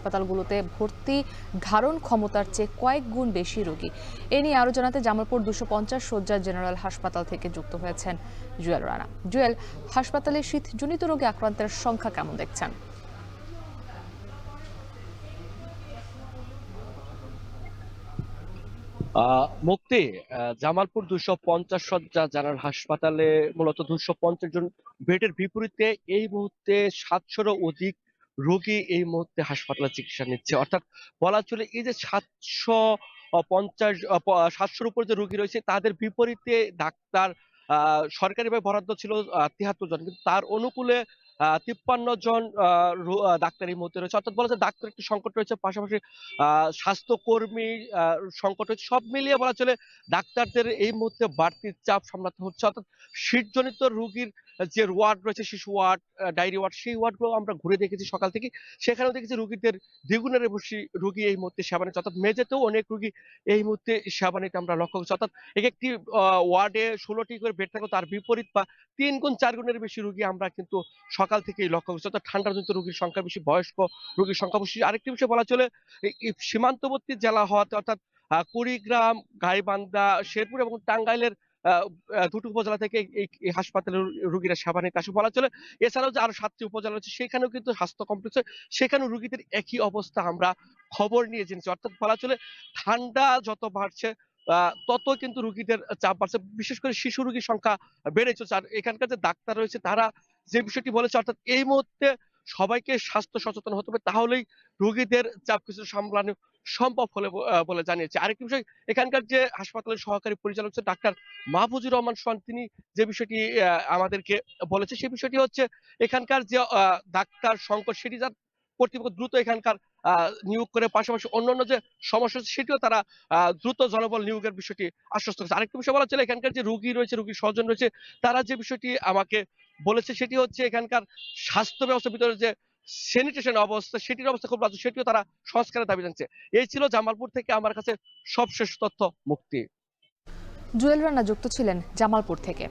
হাসপাতালগুলোতে ভর্তি ধারণ ক্ষমতার চেয়ে কয়েক গুণ বেশি রোগী। এ নিয়ে আরও জানাতে জামালপুর 250 শয্যার জেনারেল হাসপাতাল থেকে যুক্ত হয়েছেন জুয়েল রানা। জুয়েল, হাসপাতালে শীতজনিত রোগে আক্রান্তের সংখ্যা কেমন দেখছেন? মুক্তি জামালপুর 250 শয্যা জেনারেল হাসপাতালে মূলত 250 জন বেডের বিপরীতে এই মুহূর্তে 700-রও অধিক রোগী এই মুহূর্তে হাসপাতালে চিকিৎসা নিচ্ছে। অর্থাৎ বলা চলে এই যে 750-700-র উপর যে রোগী রয়েছে তাদের বিপরীতে ডাক্তার সরকারিভাবে বরাদ্দ ছিল 73 জন, কিন্তু তার অনুকূলে 53 জন ডাক্তার এই মুহূর্তে রয়েছে। অর্থাৎ বলা যায় ডাক্তার একটি সংকট রয়েছে, পাশাপাশি স্বাস্থ্যকর্মী সংকট হচ্ছে। সব মিলিয়ে বলা চলে ডাক্তারদের এই মুহূর্তে বাড়তি চাপ সামলাতে হচ্ছে। অর্থাৎ শীতজনিত রোগীর যে ওয়ার্ড রয়েছে, শিশু ওয়ার্ড, ডায়রি ওয়ার্ড, সেই ওয়ার্ডগুলো আমরা ঘুরে দেখেছি সকাল থেকে। সেখানেও দেখেছি রোগীদের দ্বিগুণের বেশি রোগী এই মুহূর্তে সেবা নিচ্ছে। অর্থাৎ মেঝেতেও অনেক রোগী এই মুহূর্তে সেবা নিতে আমরা লক্ষ্য করছি। অর্থাৎ একেকটি ওয়ার্ডে 16টি করে বেড থাকলেও তার বিপরীত বা 3 গুণ 4 গুণের বেশি রোগী আমরা কিন্তু সকাল থেকেই লক্ষ্য করছি। অর্থাৎ ঠান্ডাজনিত রোগীর সংখ্যা বেশি, বয়স্ক রোগীর সংখ্যা বেশি। আরেকটি বিষয় বলা চলে এই সীমান্তবর্তী জেলা হওয়াতে, অর্থাৎ কুড়িগ্রাম, গাইবান্ধা, শেরপুর এবং টাঙ্গাইলের দুটো উপজেলা থেকে এই হাসপাতালে রোগীরা সেবা নিতে আসে বলা চলে। এছাড়াও যে আরো 7টি উপজেলা রয়েছে সেখানেও কিন্তু স্বাস্থ্য কমপ্লেক্সে সেখানেও রোগীদের একই অবস্থা আমরা খবর নিয়ে জেনেছি। অর্থাৎ বলা চলে ঠান্ডা যত বাড়ছে তত কিন্তু রোগীদের চাপ বাড়ছে। বিশেষ করে শিশু রোগীর সংখ্যা বেড়েছে। আর এখানকার যে ডাক্তার রয়েছে তারা যে বিষয়টি বলেছে, অর্থাৎ এই মুহূর্তে সবাইকে স্বাস্থ্য সচেতন হতে হবে, তাহলেই রোগীদের চাপ কিছু সামলানো সম্ভব হলে বলে জানিয়েছে। আরেকটি বিষয়, এখানকার যে হাসপাতালের সহকারী পরিচালক ডাক্তার মাহফুজুর রহমান সোহান, তিনি যে বিষয়টি আমাদেরকে বলেছে সেই বিষয়টি হচ্ছে এখানকার যে ডাক্তার সংকট সেটি যার কর্তৃপক্ষ দ্রুত এখানকার নিয়োগ করে, পাশাপাশি অন্যান্য যে সমস্যা সেটিও তারা দ্রুত জনবল নিয়োগের বিষয়টি আশ্বস্ত করেছে। আরেকটি বিষয় বলা চলে এখানকার যে রোগী রয়েছে, রোগীর স্বজন রয়েছে, তারা যে বিষয়টি আমাকে বলেছে সেটি হচ্ছে এখানকার স্বাস্থ্য ব্যবস্থার ভিতরে যে স্যানিটেশন অবস্থা, সেটির অবস্থা খুব বাজে, সেটিও তারা সংস্কারের দাবি জানছে। এই ছিল জামালপুর থেকে আমার কাছে সবশেষ তথ্য। মুক্তি। জুয়েল রানা যুক্ত ছিলেন জামালপুর থেকে।